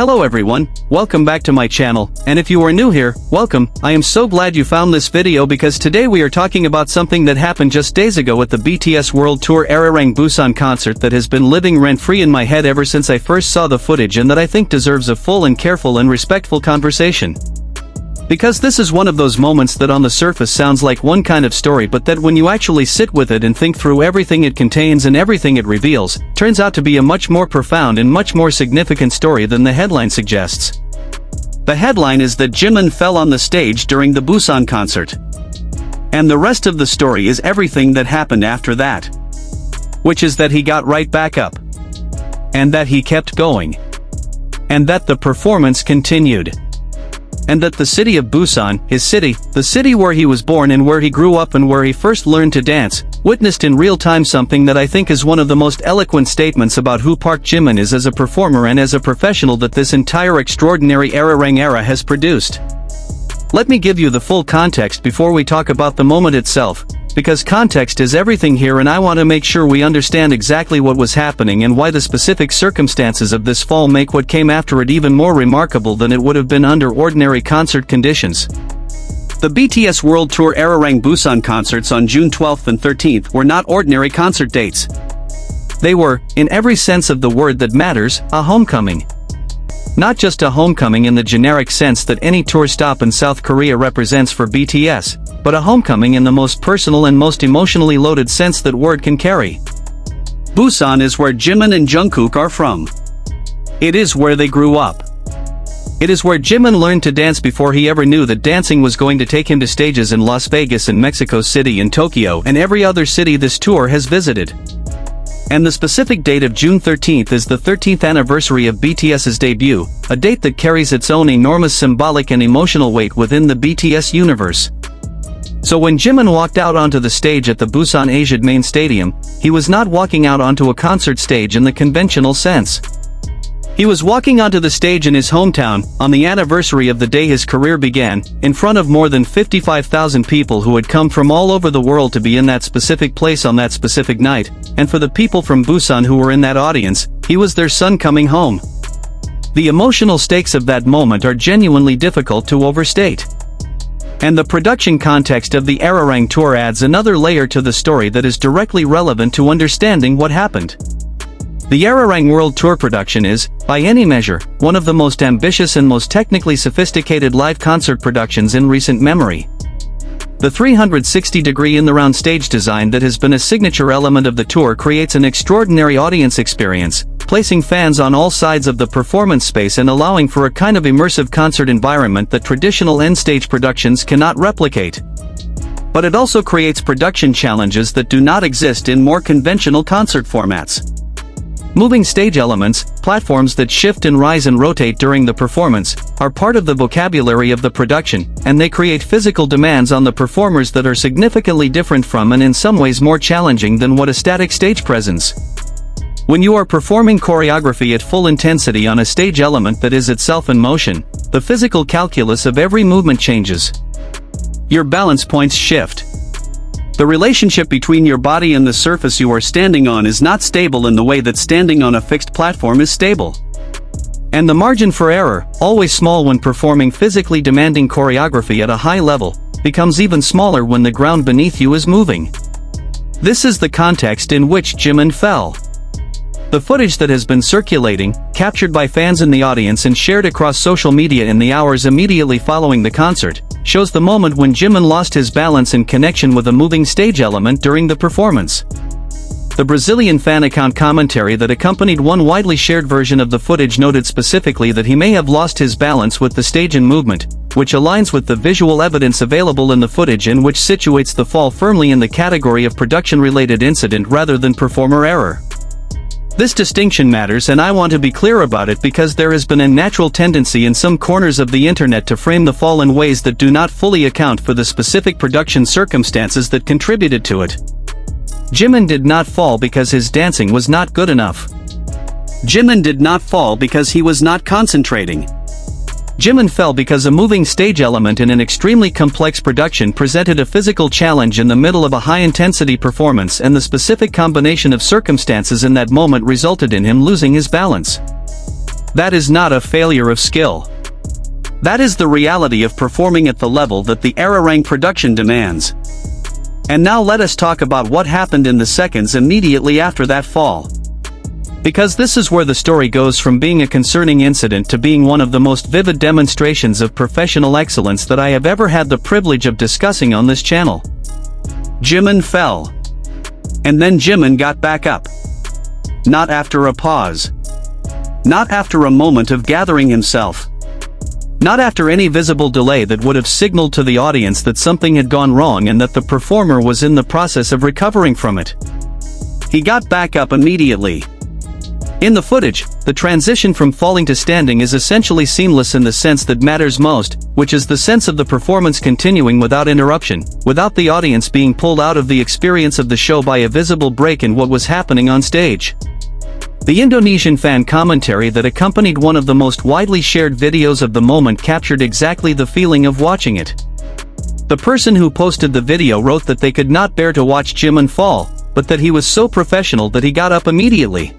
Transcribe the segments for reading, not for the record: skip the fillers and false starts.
Hello everyone, welcome back to my channel, and if you are new here, welcome. I am so glad you found this video because today we are talking about something that happened just days ago at the BTS World Tour Arirang Busan concert that has been living rent-free in my head ever since I first saw the footage and that I think deserves a full and careful and respectful conversation. Because this is one of those moments that on the surface sounds like one kind of story but that when you actually sit with it and think through everything it contains and everything it reveals, turns out to be a much more profound and much more significant story than the headline suggests. The headline is that Jimin fell on the stage during the Busan concert. And the rest of the story is everything that happened after that. Which is that he got right back up. And that he kept going. And that the performance continued. And that the city of Busan, his city, the city where he was born and where he grew up and where he first learned to dance, witnessed in real time something that I think is one of the most eloquent statements about who ParkJimin is as a performer and as a professional that this entire extraordinary Arirang era has produced. Let me give you the full context before we talk about the moment itself, because context is everything here and I want to make sure we understand exactly what was happening and why the specific circumstances of this fall make what came after it even more remarkable than it would have been under ordinary concert conditions. The BTS World Tour Arirang Busan concerts on June 12th and 13th were not ordinary concert dates. They were, in every sense of the word that matters, a homecoming. Not just a homecoming in the generic sense that any tour stop in South Korea represents for BTS, but a homecoming in the most personal and most emotionally loaded sense that word can carry. Busan is where Jimin and Jungkook are from. It is where they grew up. It is where Jimin learned to dance before he ever knew that dancing was going to take him to stages in Las Vegas and Mexico City and Tokyo and every other city this tour has visited. And the specific date of June 13th is the 13th anniversary of BTS's debut, a date that carries its own enormous symbolic and emotional weight within the BTS universe. So when Jimin walked out onto the stage at the Busan Asiad main stadium, he was not walking out onto a concert stage in the conventional sense. He was walking onto the stage in his hometown, on the anniversary of the day his career began, in front of more than 55,000 people who had come from all over the world to be in that specific place on that specific night, and for the people from Busan who were in that audience, he was their son coming home. The emotional stakes of that moment are genuinely difficult to overstate. And the production context of the Arirang tour adds another layer to the story that is directly relevant to understanding what happened. The Arirang World Tour production is, by any measure, one of the most ambitious and most technically sophisticated live concert productions in recent memory. The 360-degree in-the-round stage design that has been a signature element of the tour creates an extraordinary audience experience, placing fans on all sides of the performance space and allowing for a kind of immersive concert environment that traditional end-stage productions cannot replicate. But it also creates production challenges that do not exist in more conventional concert formats. Moving stage elements, platforms that shift and rise and rotate during the performance, are part of the vocabulary of the production, and they create physical demands on the performers that are significantly different from and in some ways more challenging than what a static stage presents. When you are performing choreography at full intensity on a stage element that is itself in motion, the physical calculus of every movement changes. Your balance points shift. The relationship between your body and the surface you are standing on is not stable in the way that standing on a fixed platform is stable. And the margin for error, always small when performing physically demanding choreography at a high level, becomes even smaller when the ground beneath you is moving. This is the context in which Jimin fell. The footage that has been circulating, captured by fans in the audience and shared across social media in the hours immediately following the concert, shows the moment when Jimin lost his balance in connection with a moving stage element during the performance. The Brazilian fan account commentary that accompanied one widely shared version of the footage noted specifically that he may have lost his balance with the stage and movement, which aligns with the visual evidence available in the footage and which situates the fall firmly in the category of production-related incident rather than performer error. This distinction matters and I want to be clear about it because there has been a natural tendency in some corners of the internet to frame the fall in ways that do not fully account for the specific production circumstances that contributed to it. Jimin did not fall because his dancing was not good enough. Jimin did not fall because he was not concentrating. Jimin fell because a moving stage element in an extremely complex production presented a physical challenge in the middle of a high-intensity performance and the specific combination of circumstances in that moment resulted in him losing his balance. That is not a failure of skill. That is the reality of performing at the level that the Arirang production demands. And now let us talk about what happened in the seconds immediately after that fall. Because this is where the story goes from being a concerning incident to being one of the most vivid demonstrations of professional excellence that I have ever had the privilege of discussing on this channel. Jimin fell. And then Jimin got back up. Not after a pause. Not after a moment of gathering himself. Not after any visible delay that would have signaled to the audience that something had gone wrong and that the performer was in the process of recovering from it. He got back up immediately. In the footage, the transition from falling to standing is essentially seamless in the sense that matters most, which is the sense of the performance continuing without interruption, without the audience being pulled out of the experience of the show by a visible break in what was happening on stage. The Indonesian fan commentary that accompanied one of the most widely shared videos of the moment captured exactly the feeling of watching it. The person who posted the video wrote that they could not bear to watch Jimin fall, but that he was so professional that he got up immediately.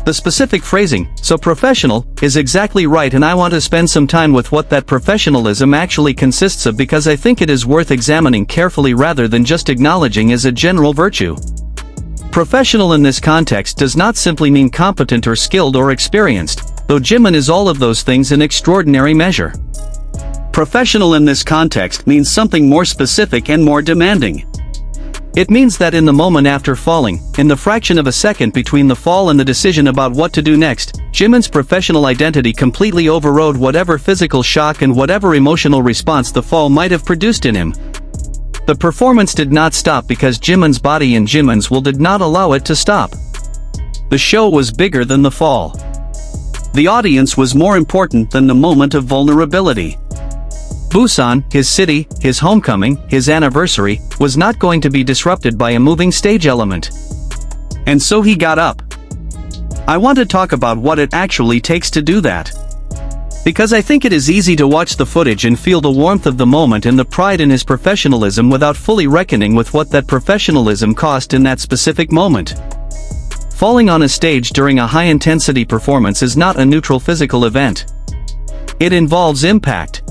The specific phrasing, "so professional," is exactly right, and I want to spend some time with what that professionalism actually consists of because I think it is worth examining carefully rather than just acknowledging as a general virtue. Professional in this context does not simply mean competent or skilled or experienced, though Jimin is all of those things in extraordinary measure. Professional in this context means something more specific and more demanding. It means that in the moment after falling, in the fraction of a second between the fall and the decision about what to do next, Jimin's professional identity completely overrode whatever physical shock and whatever emotional response the fall might have produced in him. The performance did not stop because Jimin's body and Jimin's will did not allow it to stop. The show was bigger than the fall. The audience was more important than the moment of vulnerability. Busan, his city, his homecoming, his anniversary, was not going to be disrupted by a moving stage element. And so he got up. I want to talk about what it actually takes to do that. Because I think it is easy to watch the footage and feel the warmth of the moment and the pride in his professionalism without fully reckoning with what that professionalism cost in that specific moment. Falling on a stage during a high-intensity performance is not a neutral physical event. It involves impact.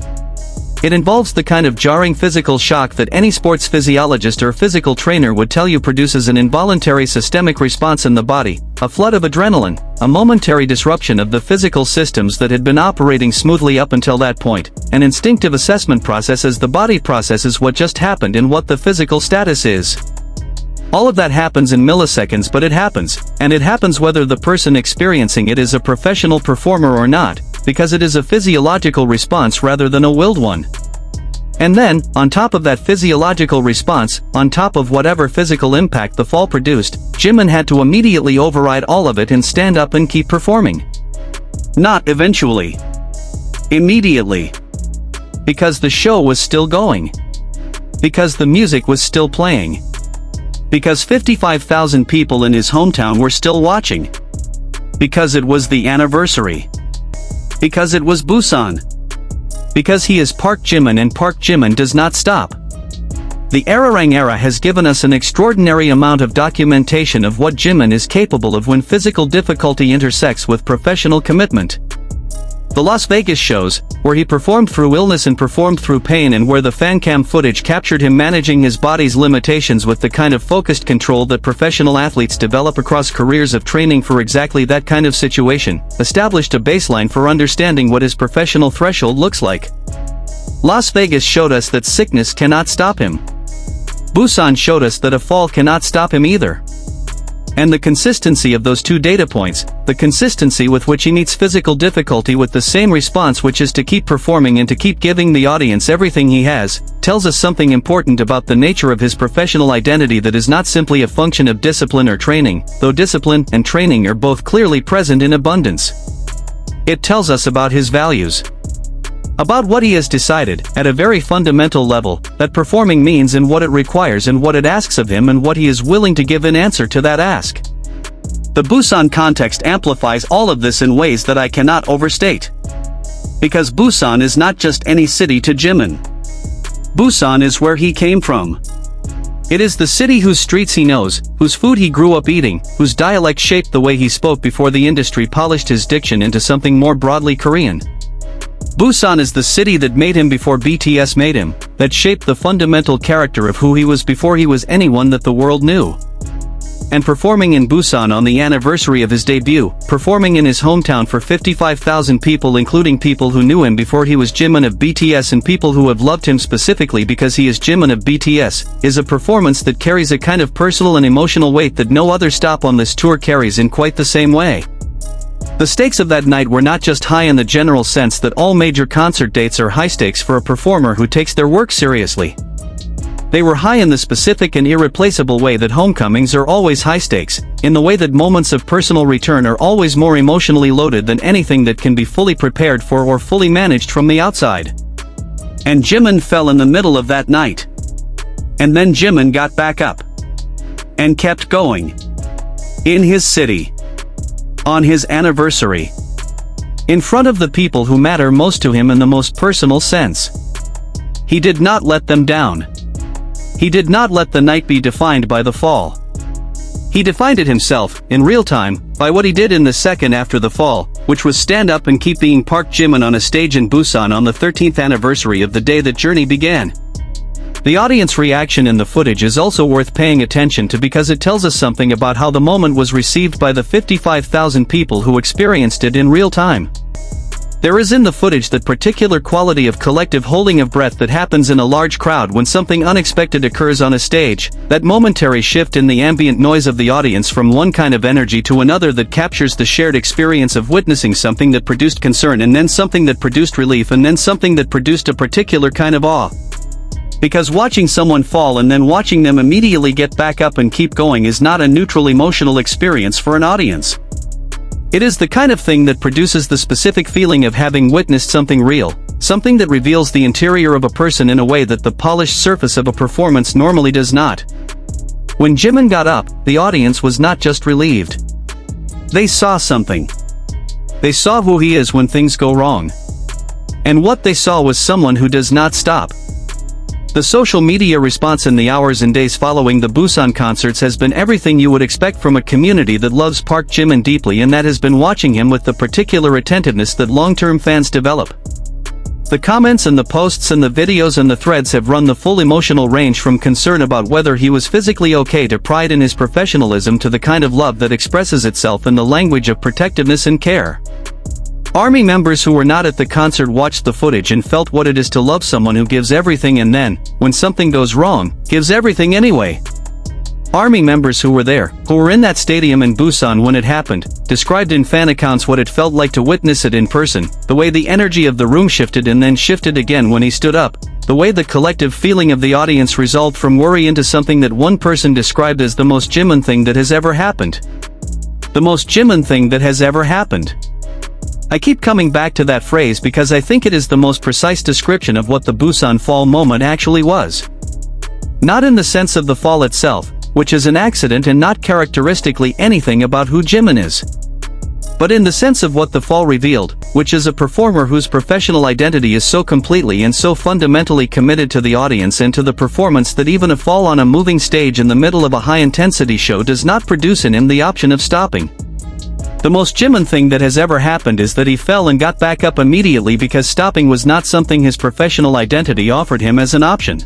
It involves the kind of jarring physical shock that any sports physiologist or physical trainer would tell you produces an involuntary systemic response in the body, a flood of adrenaline, a momentary disruption of the physical systems that had been operating smoothly up until that point, an instinctive assessment process as the body processes what just happened and what the physical status is. All of that happens in milliseconds, but it happens, and it happens whether the person experiencing it is a professional performer or not, because it is a physiological response rather than a willed one. And then, on top of that physiological response, on top of whatever physical impact the fall produced, Jimin had to immediately override all of it and stand up and keep performing. Not eventually. Immediately. Because the show was still going. Because the music was still playing. Because 55,000 people in his hometown were still watching. Because it was the anniversary. Because it was Busan. Because he is ParkJimin and ParkJimin does not stop. The Arirang era has given us an extraordinary amount of documentation of what Jimin is capable of when physical difficulty intersects with professional commitment. The Las Vegas shows, where he performed through illness and performed through pain, and where the fancam footage captured him managing his body's limitations with the kind of focused control that professional athletes develop across careers of training for exactly that kind of situation, established a baseline for understanding what his professional threshold looks like. Las Vegas showed us that sickness cannot stop him. Busan showed us that a fall cannot stop him either. And the consistency of those two data points, the consistency with which he meets physical difficulty with the same response, which is to keep performing and to keep giving the audience everything he has, tells us something important about the nature of his professional identity that is not simply a function of discipline or training, though discipline and training are both clearly present in abundance. It tells us about his values. About what he has decided, at a very fundamental level, that performing means and what it requires and what it asks of him and what he is willing to give in answer to that ask. The Busan context amplifies all of this in ways that I cannot overstate. Because Busan is not just any city to Jimin. Busan is where he came from. It is the city whose streets he knows, whose food he grew up eating, whose dialect shaped the way he spoke before the industry polished his diction into something more broadly Korean. Busan is the city that made him before BTS made him, that shaped the fundamental character of who he was before he was anyone that the world knew. And performing in Busan on the anniversary of his debut, performing in his hometown for 55,000 people including people who knew him before he was Jimin of BTS and people who have loved him specifically because he is Jimin of BTS, is a performance that carries a kind of personal and emotional weight that no other stop on this tour carries in quite the same way. The stakes of that night were not just high in the general sense that all major concert dates are high stakes for a performer who takes their work seriously. They were high in the specific and irreplaceable way that homecomings are always high stakes, in the way that moments of personal return are always more emotionally loaded than anything that can be fully prepared for or fully managed from the outside. And Jimin fell in the middle of that night. And then Jimin got back up. And kept going. In his city. On his anniversary. In front of the people who matter most to him in the most personal sense. He did not let them down. He did not let the night be defined by the fall. He defined it himself, in real time, by what he did in the second after the fall, which was stand up and keep being ParkJimin on a stage in Busan on the 13th anniversary of the day that journey began. The audience reaction in the footage is also worth paying attention to because it tells us something about how the moment was received by the 55,000 people who experienced it in real time. There is in the footage that particular quality of collective holding of breath that happens in a large crowd when something unexpected occurs on a stage, that momentary shift in the ambient noise of the audience from one kind of energy to another that captures the shared experience of witnessing something that produced concern and then something that produced relief and then something that produced a particular kind of awe. Because watching someone fall and then watching them immediately get back up and keep going is not a neutral emotional experience for an audience. It is the kind of thing that produces the specific feeling of having witnessed something real, something that reveals the interior of a person in a way that the polished surface of a performance normally does not. When Jimin got up, the audience was not just relieved. They saw something. They saw who he is when things go wrong. And what they saw was someone who does not stop. The social media response in the hours and days following the Busan concerts has been everything you would expect from a community that loves ParkJimin deeply and that has been watching him with the particular attentiveness that long-term fans develop. The comments and the posts and the videos and the threads have run the full emotional range from concern about whether he was physically okay to pride in his professionalism to the kind of love that expresses itself in the language of protectiveness and care. Army members who were not at the concert watched the footage and felt what it is to love someone who gives everything and then, when something goes wrong, gives everything anyway. Army members who were there, who were in that stadium in Busan when it happened, described in fan accounts what it felt like to witness it in person, the way the energy of the room shifted and then shifted again when he stood up, the way the collective feeling of the audience resolved from worry into something that one person described as the most Jimin thing that has ever happened. The most Jimin thing that has ever happened. I keep coming back to that phrase because I think it is the most precise description of what the Busan fall moment actually was. Not in the sense of the fall itself, which is an accident and not characteristically anything about who Jimin is. But in the sense of what the fall revealed, which is a performer whose professional identity is so completely and so fundamentally committed to the audience and to the performance that even a fall on a moving stage in the middle of a high-intensity show does not produce in him the option of stopping. The most Jimin thing that has ever happened is that he fell and got back up immediately because stopping was not something his professional identity offered him as an option.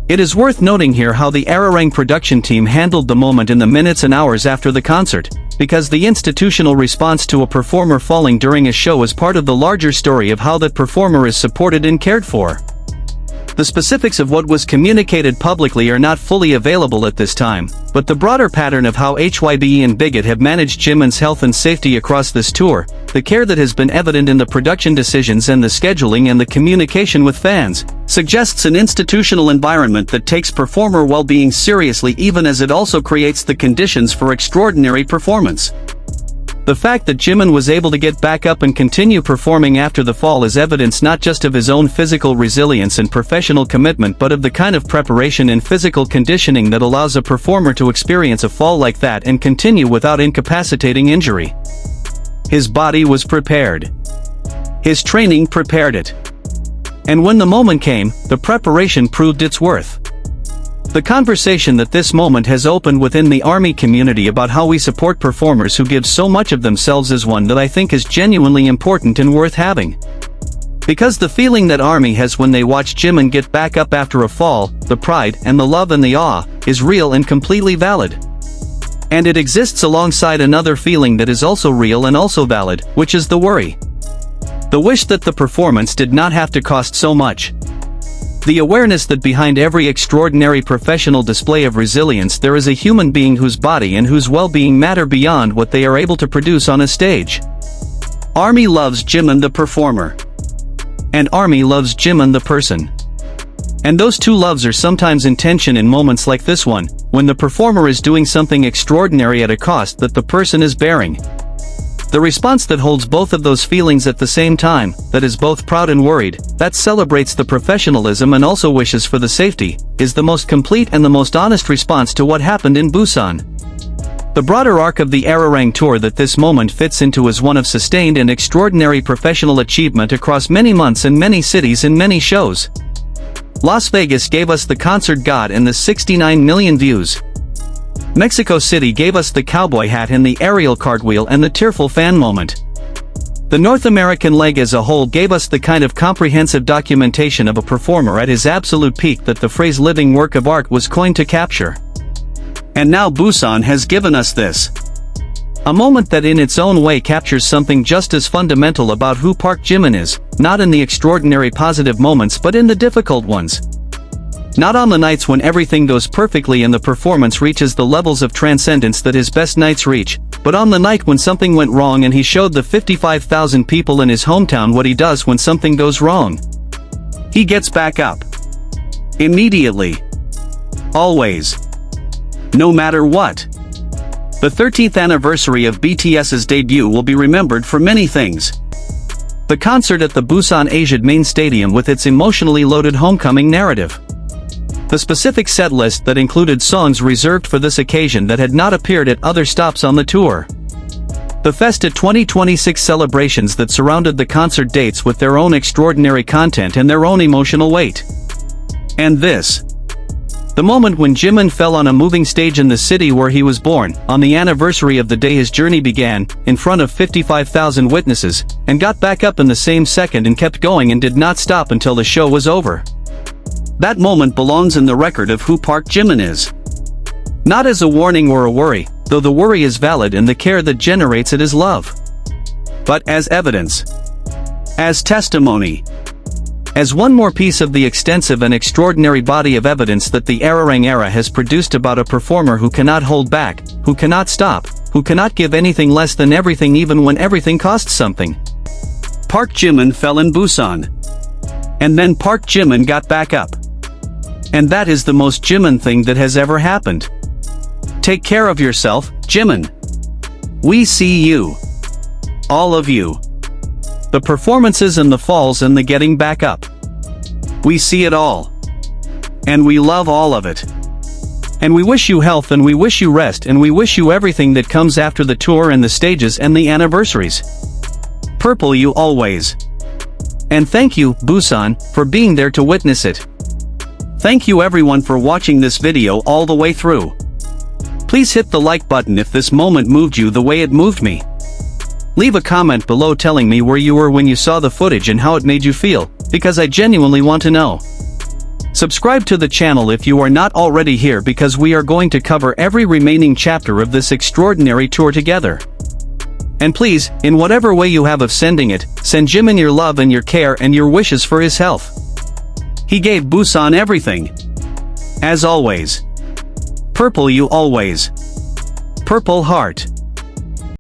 It is worth noting here how the Arirang production team handled the moment in the minutes and hours after the concert, because the institutional response to a performer falling during a show is part of the larger story of how that performer is supported and cared for. The specifics of what was communicated publicly are not fully available at this time, but the broader pattern of how HYBE and Bigot have managed Jimin's health and safety across this tour, the care that has been evident in the production decisions and the scheduling and the communication with fans, suggests an institutional environment that takes performer well-being seriously even as it also creates the conditions for extraordinary performance. The fact that Jimin was able to get back up and continue performing after the fall is evidence not just of his own physical resilience and professional commitment but of the kind of preparation and physical conditioning that allows a performer to experience a fall like that and continue without incapacitating injury. His body was prepared. His training prepared it. And when the moment came, the preparation proved its worth. The conversation that this moment has opened within the ARMY community about how we support performers who give so much of themselves is one that I think is genuinely important and worth having. Because the feeling that ARMY has when they watch Jimin get back up after a fall, the pride and the love and the awe, is real and completely valid. And it exists alongside another feeling that is also real and also valid, which is the worry. The wish that the performance did not have to cost so much. The awareness that behind every extraordinary professional display of resilience there is a human being whose body and whose well-being matter beyond what they are able to produce on a stage. ARMY loves Jimin the performer. And ARMY loves Jimin the person. And those two loves are sometimes in tension in moments like this one, when the performer is doing something extraordinary at a cost that the person is bearing. The response that holds both of those feelings at the same time, that is both proud and worried, that celebrates the professionalism and also wishes for the safety, is the most complete and the most honest response to what happened in Busan. The broader arc of the Arirang tour that this moment fits into is one of sustained and extraordinary professional achievement across many months and many cities and many shows. Las Vegas gave us the concert God and the 69 million views. Mexico City gave us the cowboy hat and the aerial cartwheel and the tearful fan moment. The North American leg as a whole gave us the kind of comprehensive documentation of a performer at his absolute peak that the phrase living work of art was coined to capture. And now Busan has given us this. A moment that in its own way captures something just as fundamental about who ParkJimin is, not in the extraordinary positive moments but in the difficult ones. Not on the nights when everything goes perfectly and the performance reaches the levels of transcendence that his best nights reach, but on the night when something went wrong and he showed the 55,000 people in his hometown what he does when something goes wrong. He gets back up. Immediately. Always. No matter what. The 13th anniversary of BTS's debut will be remembered for many things. The concert at the Busan JiminJTS Stadium with its emotionally loaded homecoming narrative. The specific set list that included songs reserved for this occasion that had not appeared at other stops on the tour. The Festa 2026 celebrations that surrounded the concert dates with their own extraordinary content and their own emotional weight. And this. The moment when Jimin fell on a moving stage in the city where he was born, on the anniversary of the day his journey began, in front of 55,000 witnesses, and got back up in the same second and kept going and did not stop until the show was over. That moment belongs in the record of who ParkJimin is. Not as a warning or a worry, though the worry is valid and the care that generates it is love. But as evidence. As testimony. As one more piece of the extensive and extraordinary body of evidence that the Arirang era has produced about a performer who cannot hold back, who cannot stop, who cannot give anything less than everything even when everything costs something. ParkJimin fell in Busan. And then ParkJimin got back up. And that is the most Jimin thing that has ever happened. Take care of yourself, Jimin. We see you. All of you. The performances and the falls and the getting back up. We see it all. And we love all of it. And we wish you health and we wish you rest and we wish you everything that comes after the tour and the stages and the anniversaries. Purple you always. And thank you, Busan, for being there to witness it. Thank you everyone for watching this video all the way through. Please hit the like button if this moment moved you the way it moved me. Leave a comment below telling me where you were when you saw the footage and how it made you feel, because I genuinely want to know. Subscribe to the channel if you are not already here because we are going to cover every remaining chapter of this extraordinary tour together. And please, in whatever way you have of sending it, send Jimin your love and your care and your wishes for his health. He gave Busan everything. As always. Purple you always. Purple heart.